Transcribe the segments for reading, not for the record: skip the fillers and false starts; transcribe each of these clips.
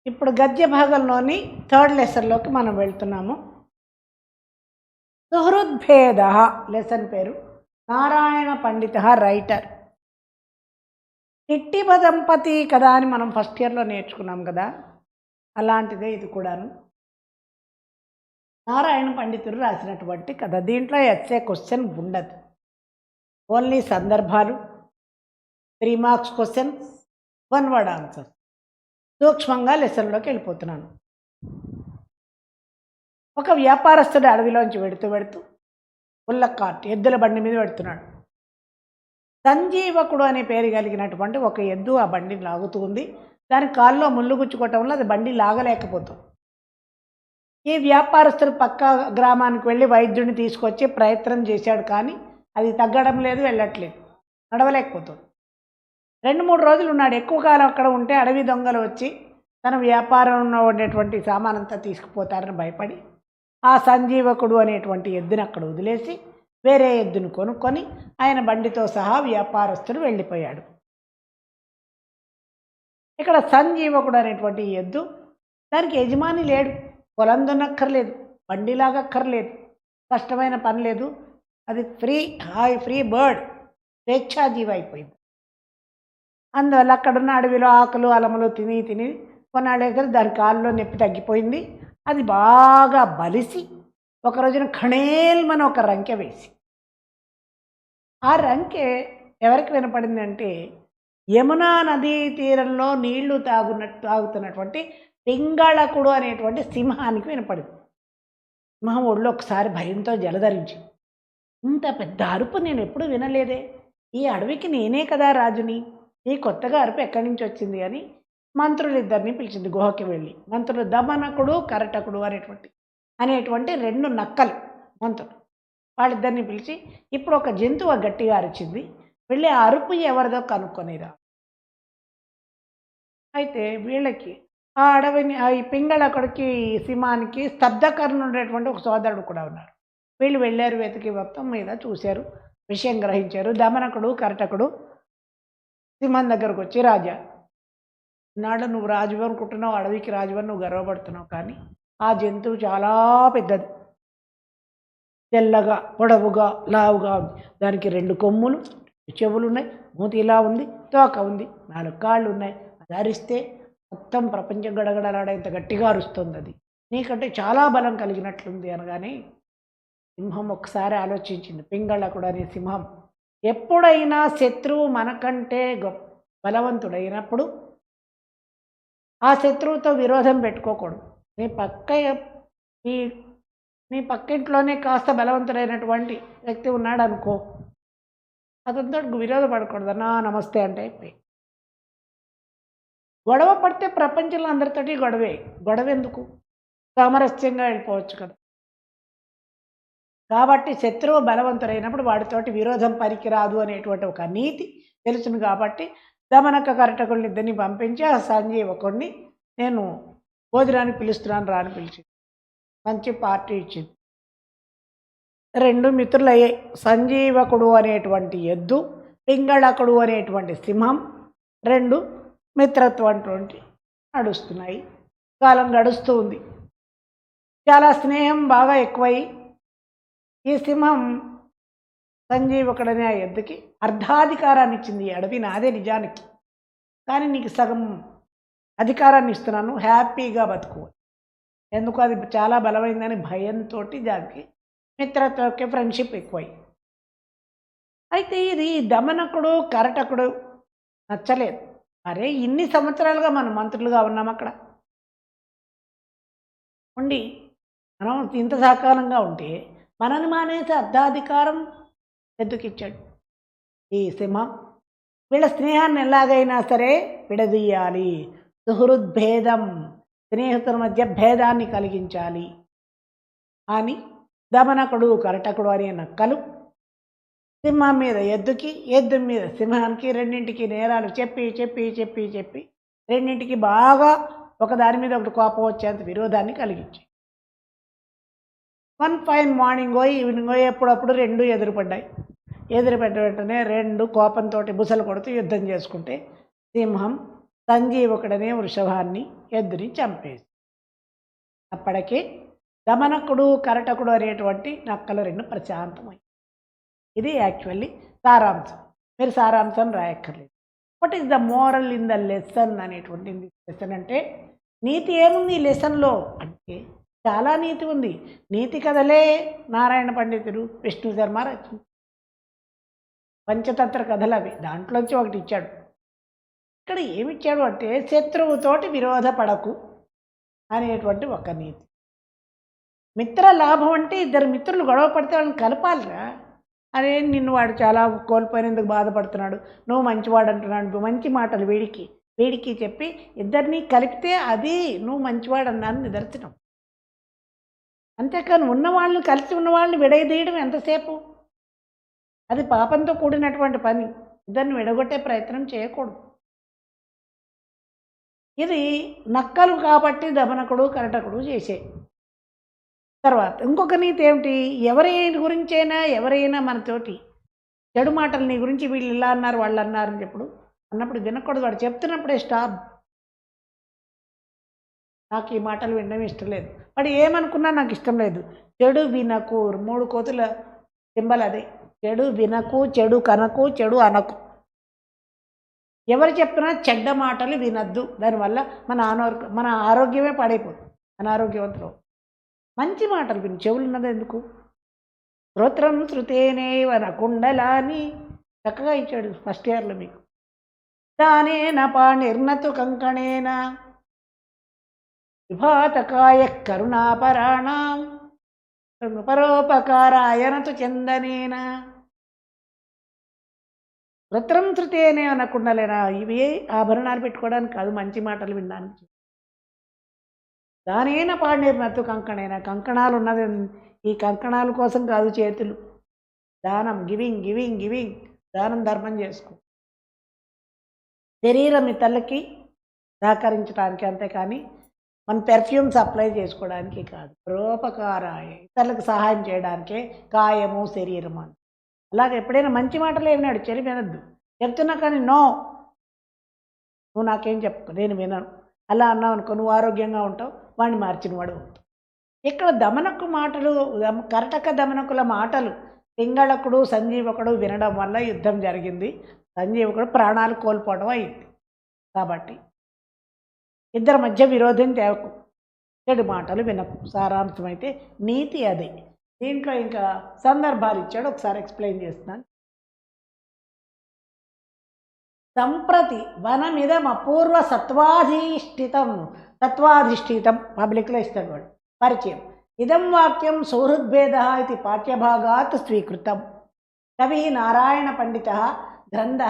ఇప్పుడు గద్య భాగంలోని థర్డ్ లెసన్లోకి మనం వెళ్తున్నాము. సుహృద్భేద లెసన్ పేరు. నారాయణ పండిత రైటర్. టిట్టిబ దంపతి కదా అని మనం ఫస్ట్ ఇయర్లో నేర్చుకున్నాం కదా, అలాంటిదే ఇది కూడాను. నారాయణ పండితుడు రాసినటువంటి కథ. దీంట్లో ఎస్ఏ క్వశ్చన్ ఉండదు, ఓన్లీ సందర్భాలు, 3 మార్క్స్ క్వశ్చన్, 1 వర్డ్ ఆన్సర్. సూక్ష్మంగా లెసన్లోకి వెళ్ళిపోతున్నాను. ఒక వ్యాపారస్తుడు అడవిలోంచి వెడుతూ పుల్లకార్ట్ ఎద్దుల బండి మీద పెడుతున్నాడు. సంజీవకుడు అనే పేరు కలిగినటువంటి ఒక ఎద్దు ఆ బండిని లాగుతూ ఉంది. దాని కాల్లో ముళ్ళు గుచ్చుకోవటం వల్ల అది బండి లాగలేకపోతుంది. ఈ వ్యాపారస్తుడు పక్క గ్రామానికి వెళ్ళి వైద్యుడిని తీసుకొచ్చి ప్రయత్నం చేశాడు, కానీ అది తగ్గడం లేదు, వెళ్ళట్లేదు, నడవలేకపోతుంది. 2-3 రోజులు ఉన్నాడు. ఎక్కువ కాలం అక్కడ ఉంటే అడవి దొంగలు వచ్చి తన వ్యాపారంలో ఉండేటువంటి సామానంతా తీసుకుపోతారని భయపడి ఆ సంజీవకుడు అనేటువంటి ఎద్దుని అక్కడ వదిలేసి వేరే ఎద్దును కొనుక్కొని ఆయన బండితో సహా వ్యాపారస్తుడు వెళ్ళిపోయాడు. ఇక్కడ సంజీవకుడు అనేటువంటి ఎద్దు, దానికి యజమాని లేడు, పొలం దున్నక్కర్లేదు, బండిలాగక్కర్లేదు, కష్టమైన పని లేదు, అది ఫ్రీ బర్డ్, స్వేచ్ఛాజీవి అయిపోయింది. అందువల్ల అక్కడున్న అడవిలో ఆకులు అలములు తిని కొన్నాళ్ళేసరి దాని కాళ్ళలో నొప్పి తగ్గిపోయింది. అది బాగా బలిసి ఒక రోజున ఖణేల్మని ఒక రంకె వేసి, ఆ రంకె ఎవరికి వినపడిందంటే యమునా నదీ తీరంలో నీళ్లు తాగుతున్నటువంటి పింగళకుడు అనేటువంటి సింహానికి వినపడింది. సింహం ఒళ్ళు ఒకసారి భయంతో జలధరించింది. ఇంత పెద్ద అరుపు నేను ఎప్పుడు వినలేదే, ఈ అడవికి నేనే కదా రాజుని, ఈ కొత్తగా అరుపు ఎక్కడి నుంచి వచ్చింది అని మంత్రులిద్దరిని పిలిచింది గుహకి వెళ్ళి. మంత్రులు దమనకుడు కరటకుడు అనేటువంటి 2 నక్కలు మంత్రులు, వాళ్ళిద్దరిని పిలిచి ఇప్పుడు ఒక జంతువు గట్టిగా అరిచింది, వెళ్ళి ఆ అరుపు ఎవరిదో కనుక్కొనిరా. అయితే వీళ్ళకి ఆ అడవిని ఈ పింగళకుడికి సింహానికి స్తబ్దకర్ణుడు ఉండేటువంటి ఒక సోదరుడు కూడా ఉన్నారు. వీళ్ళు వెళ్ళారు, వెతికి మొత్తం మీద చూశారు, విషయం గ్రహించారు. దమనకుడు కరటకుడు సింహం దగ్గరకు వచ్చి, రాజా, నాడు నువ్వు రాజువు అనుకుంటున్నావు, అడవికి రాజువని నువ్వు గర్వపడుతున్నావు, కానీ ఆ జంతువు చాలా పెద్దది, తెల్లగా పొడవుగా లావుగా ఉంది. దానికి 2 కొమ్ములు, చెవులు ఉన్నాయి, మూతి ఇలా ఉంది, తోక ఉంది, 4 కాళ్ళు ఉన్నాయి. అది అరిస్తే మొత్తం ప్రపంచం గడగడలాడేంత గట్టిగా అరుస్తుంది. అది నీకంటే చాలా బలం కలిగినట్లుంది అనగానే సింహం ఒకసారి ఆలోచించింది. పింగళకుడు అనే సింహం, ఎప్పుడైనా శత్రువు మనకంటే బలవంతుడైనప్పుడు ఆ శత్రువుతో విరోధం పెట్టుకోకూడదు. నీ పక్కింట్లోనే కాస్త బలవంతుడైనటువంటి వ్యక్తి ఉన్నాడు అనుకో, అతనితో విరోధపడకూడదు, నా నమస్తే అంటే అయిపోయి. గొడవ పడితే ప్రపంచంలో అందరితోటి గొడవ ఎందుకు, సామరస్యంగా వెళ్ళిపోవచ్చు కదా. కాబట్టి శత్రువు బలవంతుడైనప్పుడు వాడితోటి విరోధం పనికిరాదు అనేటువంటి ఒక నీతి తెలుసును. కాబట్టి దమనక కరటకుల్ని ఇద్దరిని పంపించి ఆ సంజీవకుడిని నేను భోజనానికి పిలుస్తున్నాను రా అని పిలిచింది. మంచి పార్టీ ఇచ్చింది. 2 మిత్రులయ్యాయి. సంజీవకుడు అనేటువంటి ఎద్దు, పింగళకుడు అనేటువంటి సింహం 2 మిత్రత్వం నడుస్తున్నాయి. కాలం గడుస్తూ ఉంది. చాలా స్నేహం బాగా ఎక్కువై ఈ సింహం సంజీవకుడనే ఆ ఎద్దుకి అర్ధాధికారాన్ని ఇచ్చింది. ఈ అడవి నాదే నిజానికి, కానీ నీకు సగం అధికారాన్ని ఇస్తున్నాను, హ్యాపీగా బతుకు. ఎందుకు, అది చాలా బలమైందని భయంతో దానికి మిత్రత్వకి ఫ్రెండ్షిప్ ఎక్కువై. అయితే ఇది దమనకుడు కరటకుడు నచ్చలేదు. అరే, ఇన్ని సంవత్సరాలుగా మనం మంత్రులుగా ఉన్నాం, అక్కడ ఉండి మనం ఇంత సహకారంగా ఉంటే మనని మానేసి అర్ధాధికారం ఎందుకు ఇచ్చాడు ఈ సింహం. వీళ్ళ స్నేహాన్ని ఎలాగైనా సరే విడదీయాలి, సుహృద్భేదం, స్నేహితుల మధ్య భేదాన్ని కలిగించాలి అని దమనకుడు కరటకుడు అనే నక్కలు సింహం మీద ఎద్దుకి, ఎద్దు మీద సింహానికి, రెండింటికి నేరాలు చెప్పి రెండింటికి బాగా ఒకదాని మీద ఒకటి కోపం వచ్చేంత విరోధాన్ని కలిగించాయి. 1 ఫైన్ మార్నింగ్ ఈవినింగ్ ఎప్పుడప్పుడు 2 ఎదురుపడ్డాయి. ఎదురుపడ్డ వెంటనే 2 కోపంతో బుసలు కొడుతూ యుద్ధం చేసుకుంటే సింహం సంజీవకుడనే వృషభాన్ని ఎద్దుని చంపేసి అప్పటికే దమనకుడు కరటకుడు అనేటువంటి నక్కలు రెండు ప్రశాంతమై. ఇది యాక్చువల్లీ సారాంశం. మీరు సారాంశం రాయక్కర్లేదు. What is the moral in the lesson అనేటువంటి లెసన్ అంటే నీతి ఏముంది ఈ లెసన్లో అంటే చాలా నీతి ఉంది. నీతి కథలే నారాయణ పండితుడు విష్ణు శర్మ రచన పంచతంత్ర కథలు అవి. దాంట్లోంచి ఒకటి ఇచ్చాడు. ఇక్కడ ఏమిచ్చాడు అంటే శత్రువుతోటి విరోధపడకు అనేటువంటి ఒక నీతి. మిత్ర లాభం అంటే ఇద్దరు మిత్రులు గొడవ పడితే వాళ్ళని కలపాలిరా. అరే నిన్ను వాడు చాలా కోల్పోయినందుకు బాధపడుతున్నాడు, నువ్వు మంచివాడు అంటున్నాడు, మంచి మాటలు వీడికి చెప్పి ఇద్దరిని కలిపితే అది నువ్వు మంచివాడు అన్నాను నిదర్శనం. అంతేకాని ఉన్నవాళ్ళని కలిసి ఉన్నవాళ్ళని విడదీయడం ఎంతసేపు? అది పాపంతో కూడినటువంటి పని. ఇద్దరిని విడగొట్టే ప్రయత్నం చేయకూడదు. ఇది నక్కలు కాబట్టి దమనకుడు కరటకుడు చేసే. తర్వాత ఇంకొక నీతి ఏమిటి? ఎవరైనా మనతోటి చెడు మాటలు నీ గురించి వీళ్ళు ఇలా అన్నారు వాళ్ళు అన్నారు అని అన్నప్పుడు వినకూడదు. వాడు చెప్తున్నప్పుడే స్టాప్. నాకు ఈ మాటలు వినడం ఇష్టం లేదు, వాడు ఏమనుకున్నా నాకు ఇష్టం లేదు. చెడు వినకు, 3 కోతుల సింబల్ అదే. చెడు వినకు, చెడు కనకు, చెడు అనకు. ఎవరు చెప్పినా చెడ్డ మాటలు వినద్దు. దానివల్ల మన ఆరోగ్యమే పాడైపోతుంది, అనారోగ్యవంతులు. మంచి మాటలు విని చెవులు ఉన్నది ఎందుకు? శ్రోత్రం శృతేనేవ నకుండలాని చక్కగా ఇచ్చాడు ఫస్ట్ ఇయర్లో మీకు. దానేన పాణిర్నతు కంకణేన విభాతకాయ కరుణాపరాణం పరోపకారాయనతు చందనేన. శ్రోత్రం శృతేనే అనకుండలేనా? ఇవి ఆభరణాలు పెట్టుకోవడానికి కాదు, మంచి మాటలు వినడానికి. దానైనా పాడినట్టు కంకణైనా, కంకణాలు ఉన్నది ఈ కంకణాల కోసం కాదు చేతులు. దానం, గివింగ్ గివింగ్ గివింగ్, దానం ధర్మం చేసుకో. శరీరం ఇతరులకి సహకరించడానికి, అంతేకాని మన పెర్ఫ్యూమ్స్ అప్లై చేసుకోవడానికి కాదు. పరోపకారాయ, ఇతరులకు సహాయం చేయడానికే కాయము శరీరం అని. అలాగే ఎప్పుడైనా మంచి మాటలు ఏమినాడు చెరి వినద్దు. చెప్తున్నా కానీ నో, నువ్వు నాకేం చెప్పు, నేను వినను. అలా అన్నావు అనుకో, నువ్వు ఆరోగ్యంగా ఉంటావు, వాడిని మార్చిన వాడు అవుతావు. ఇక్కడ దమనకు మాటలు, కరటక దమనకుల మాటలు పింగళకుడు సంజీవకుడు వినడం వల్ల యుద్ధం జరిగింది. సంజీవకుడు ప్రాణాలు కోల్పోవడం అయింది. కాబట్టి ఇద్దరి మధ్య విరోధం తేవకు, చెడు మాటలు వినకు. సారాంశం అయితే నీతి అదే. దీంట్లో ఇంకా సందర్భాలు ఇచ్చాడు, ఒకసారి ఎక్స్ప్లెయిన్ చేస్తున్నాను. సంప్రతి వనమిదం అపూర్వ సత్వాధిష్ఠితం పబ్లిక్లో ఇస్తాడు వాడు పరిచయం. ఇదం వాక్యం సౌహృద్భేద ఇది పాఠ్యభాగాత్ స్వీకృతం. కవి నారాయణ పండిత, గ్రంథ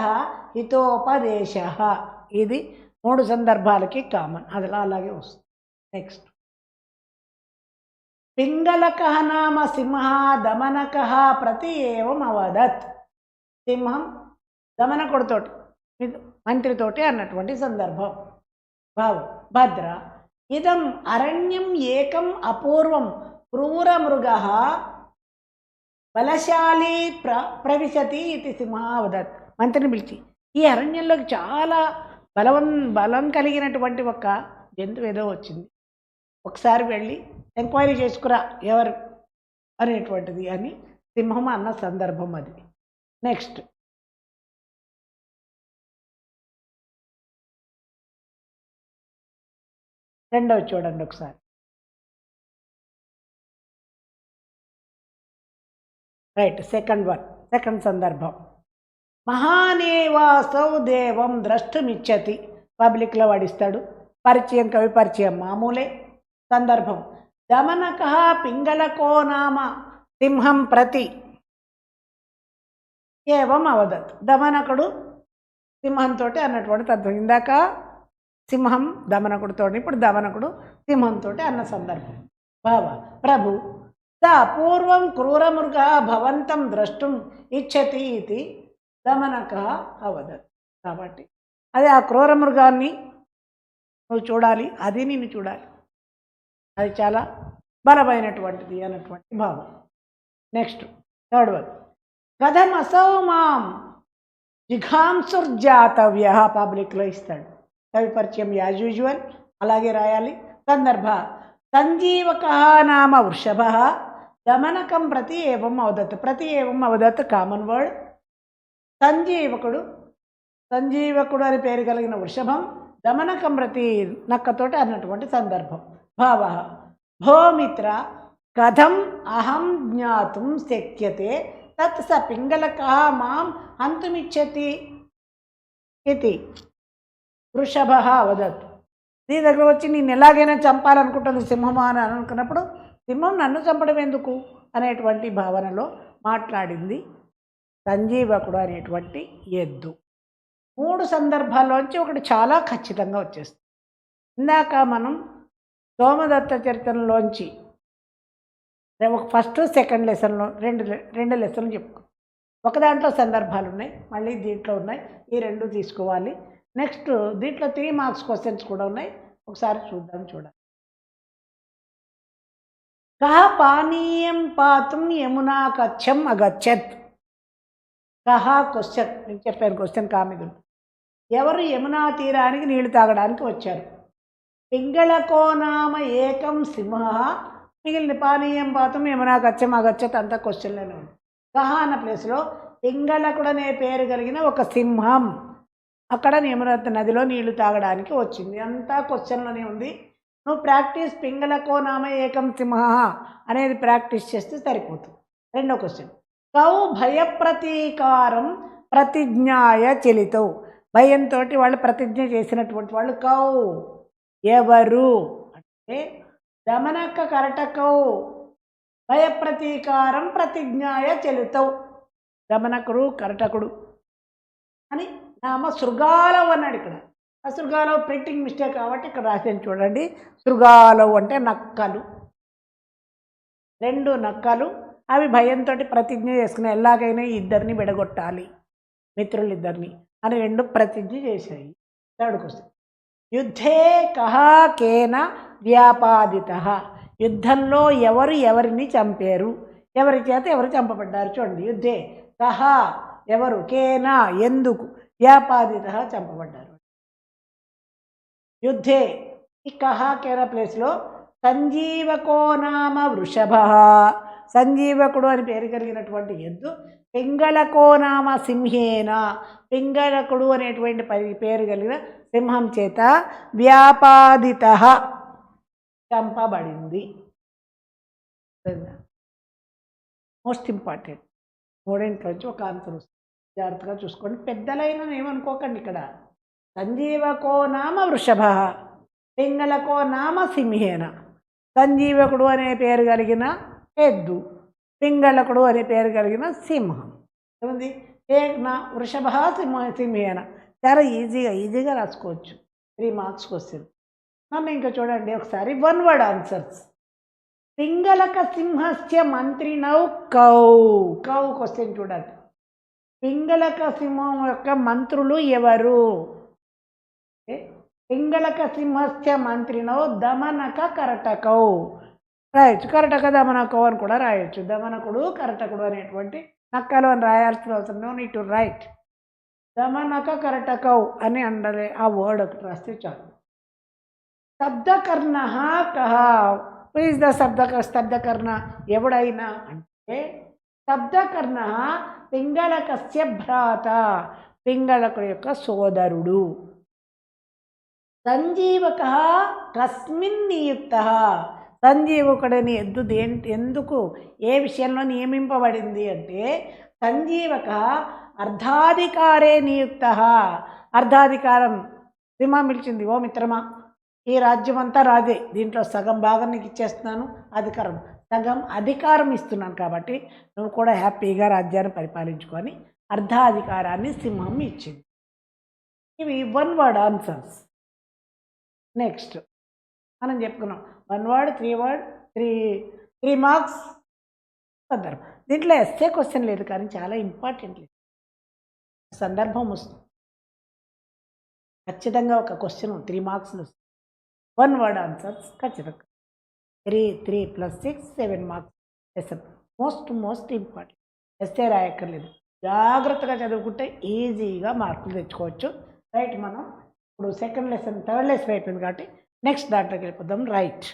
హితోపదేశ. ఇది 3 సందర్భాలకి కామన్, అది అలాగే వస్తుంది. నెక్స్ట్, పింగళక నామ సింహ దమనక ప్రతి ఏవం అవదత్. సింహం దమనకుడితోటి, మంత్రితోటి అన్నటువంటి సందర్భం. భావం, భద్ర ఇదం అరణ్యం ఏకం అపూర్వం క్రూర మృగ బలశాలి ప్రవిశతి ఇది సింహావదత్. మంత్రిని పిలిచి, ఈ అరణ్యంలోకి చాలా బలం కలిగినటువంటి ఒక జంతువు ఏదో వచ్చింది, ఒకసారి వెళ్ళి ఎంక్వైరీ చేసుకురా ఎవరు అనేటువంటిది అని సింహం అన్న సందర్భం అది. నెక్స్ట్, రెండవది చూడండి ఒకసారి. రైట్, సెకండ్ సందర్భం. మహానేవాసౌ దేవం ద్రష్టుమిచ్చతి. పబ్లిక్లో వాడిస్తాడు. పరిచయం, కవి పరిచయం మామూలే. సందర్భం, దమనక పింగళకో నామ సింహం ప్రతి ఏవం అవదత్. దమనకుడు సింహంతో అన్నటువంటి తత్వం. ఇందాక సింహం దమనకుడితో, ఇప్పుడు దమనకుడు సింహంతో అన్న సందర్భం. భావ, ప్రభు స పూర్వం క్రూరమృగ భవంతం ద్రష్టుం ఇచ్చతి ఇది దమనక అవదత్. కాబట్టి అదే ఆ క్రూరమృగాన్ని నువ్వు చూడాలి, అది నిన్ను చూడాలి, అది చాలా బలమైనటువంటిది అన్నటువంటి భావం. నెక్స్ట్, థర్డ్ వన్, కథమసౌ మాం జిఘాంసుర్జాతవ్య. పబ్లిక్లో ఇస్తాడు. కవి పరిచయం యాజ్ యూజువల్ అలాగే రాయాలి. సందర్భ సంజీవక నామ వృషభ దమనకం ప్రతి ఏవం అవదత్. ప్రతి ఏవం అవదత్ కామన్ వర్డ్. సంజీవకుడు అని పేరు కలిగిన వృషభం దమనకం ప్రతి నక్కతోటి అన్నటువంటి సందర్భం. భావ భోమిత్ర కథం అహం జ్ఞాతుం శక్యతే తత్ స పింగళక మాం హంతుమిచ్చతి ఇది వృషభ అవదత్. నీ దగ్గర వచ్చి నేను ఎలాగైనా చంపాలనుకుంటుంది సింహమా అని అనుకున్నప్పుడు సింహం నన్ను చంపడం ఎందుకు అనేటువంటి భావనలో మాట్లాడింది సంజీవకుడు అనేటువంటి ఎద్దు. 3 సందర్భాల్లోంచి ఒకటి చాలా ఖచ్చితంగా వచ్చేస్తుంది. ఇందాక మనం సోమదత్త చరిత్రలోంచి ఫస్ట్ సెకండ్ లెసన్లో రెండు లెసన్లు చెప్పుకో. ఒక దాంట్లో సందర్భాలు ఉన్నాయి, మళ్ళీ దీంట్లో ఉన్నాయి. ఈ 2 తీసుకోవాలి. నెక్స్ట్ దీంట్లో 3 మార్క్స్ క్వశ్చన్స్ కూడా ఉన్నాయి, ఒకసారి చూడాలి. కహ పానీయం పాతుం యమునా కచ్చం అగచ్చత్. కహ క్వశ్చన్, నేను చెప్పాను క్వశ్చన్ కామిదు. ఎవరు యమునా తీరానికి నీళ్లు తాగడానికి వచ్చారు? పింగళకో నామ ఏకం సింహ. మిగిలిన పానీయం పాతం యమునా కచ్చం అగచ్చత్ అంతా క్వశ్చన్లోనే ఉంది. కహ అన్న ప్లేస్లో పింగళకుడు అనే పేరు కలిగిన ఒక సింహం అక్కడ యమునా నదిలో నీళ్లు తాగడానికి వచ్చింది. అంతా క్వశ్చన్లోనే ఉంది. నువ్వు ప్రాక్టీస్ పింగళకో నామ ఏకం సింహ అనేది ప్రాక్టీస్ చేస్తే సరిపోతుంది. 2వ క్వశ్చన్ కౌ భయప్రతీకారం ప్రతిజ్ఞాయ చలితౌ. భయంతో వాళ్ళు ప్రతిజ్ఞ చేసినటువంటి వాళ్ళు కౌ ఎవరు అంటే దమనక కరటకౌ భయప్రతీకారం ప్రతిజ్ఞాయ చలితౌ. దమనకుడు కరటకుడు అని నామ శృగాలవ్ అన్నాడు. ఇక్కడ ఆ శృగాలవ్ ప్రింటింగ్ మిస్టేక్ కాబట్టి ఇక్కడ రాసాను చూడండి. శృగాలవ్ అంటే నక్కలు, 2 నక్కలు. అవి భయంతో ప్రతిజ్ఞ చేసుకుని ఎలాగైనా ఇద్దరిని విడగొట్టాలి, మిత్రులిద్దరిని అని 2 ప్రతిజ్ఞ చేశాయి. 3rd క్వశ్చన్ యుద్ధే కహ కేన వ్యాపాదిత. యుద్ధంలో ఎవరు ఎవరిని చంపారు, ఎవరి చేత ఎవరు చంపబడ్డారు చూడండి. యుద్ధే కహ ఎవరు, కేన ఎందుకు, వ్యాపాదిత చంపబడ్డారు. యుద్ధే ఈ కహ కేన ప్లేస్లో సంజీవకో నామ వృషభ. సంజీవకుడు అని పేరు కలిగినటువంటి ఎద్దు పింగళకో నామ సింహేన. పింగళకుడు అనేటువంటి పేరు కలిగిన సింహం చేత వ్యాపాదిత చంపబడింది. Most important. 3 ఒక ఆన్సర్ వస్తుంది, జాగ్రత్తగా చూసుకోండి. పెద్దలైన ఏమనుకోకండి. ఇక్కడ సంజీవకో నామ వృషభ పింగళకో నామ సింహేన. సంజీవకుడు అనే పేరు కలిగిన ఎద్దు, పింగళకుడు అనే పేరు కలిగిన సింహం. ఏముంది నా వృషభ సింహేన. చాలా ఈజీగా రాసుకోవచ్చు. 3 మార్క్స్ వస్తుంది. మనం ఇంకా చూడండి ఒకసారి 1 వర్డ్ ఆన్సర్స్. పింగళక సింహస్య మంత్రినౌ కౌ. కౌ క్వశ్చన్ చూడండి. పింగళక సింహం యొక్క మంత్రులు ఎవరు? పింగళక సింహస్య మంత్రినౌ దమనక కరటకౌ. రాయొచ్చు, కరటక దమనకౌ అని కూడా రాయొచ్చు. దమనకుడు కరటకుడు అనేటువంటి నక్కలు అని రాయాల్సిన అవసరం. No need to write. దమనక కరటకౌ అని అండలే ఆ వర్డ్ ఒకటి రాస్తే చాలు. శబ్దకర్ణ కహ. ప్లీజ్ ద శబ్దకర్ణ ఎవడైనా అంటే శబ్దకర్ణ పింగళకస్య భ్రాత. పింగళకుడు యొక్క సోదరుడు. సంజీవక కస్మిన్ నియుక్త. సంజీవకుడని ఎద్దు ఎందుకు ఏ విషయంలో నియమింపబడింది అంటే సంజీవక అర్ధాధికారే నియుక్త. అర్ధాధికారం సింహం పిలిచింది, ఓ మిత్రమా ఈ రాజ్యం అంతా రాజే, దీంట్లో సగం భాగం నీకు ఇచ్చేస్తున్నాను, అధికారం సగం అధికారం ఇస్తున్నాను, కాబట్టి నువ్వు కూడా హ్యాపీగా రాజ్యాన్ని పరిపాలించుకొని అర్ధాధికారాన్ని సింహం ఇచ్చింది. ఇవి 1 వర్డ్ ఆన్సర్స్. నెక్స్ట్ మనం చెప్పుకున్నాం 1 వర్డ్ 3 వర్డ్ 3 మార్క్స్ సందర్భం. దీంట్లో ఎస్సే క్వశ్చన్ లేదు, కానీ చాలా ఇంపార్టెంట్ లేదు. సందర్భం వస్తుంది ఖచ్చితంగా. ఒక క్వశ్చన్ 3 మార్క్స్ వస్తుంది. 1 వర్డ్ ఆన్సర్స్ ఖచ్చితంగా. 3 + 6 7 marks lesson. Most important. Essay రాయక్కర్లేదు, జాగ్రత్తగా చదువుకుంటే ఈజీగా మార్కులు తెచ్చుకోవచ్చు. రైట్, మనం ఇప్పుడు సెకండ్ లెసన్ థర్డ్ లెసన్ అయిపోయింది కాబట్టి నెక్స్ట్ దాంట్లోకి వెళ్ళిపోదాం. రైట్.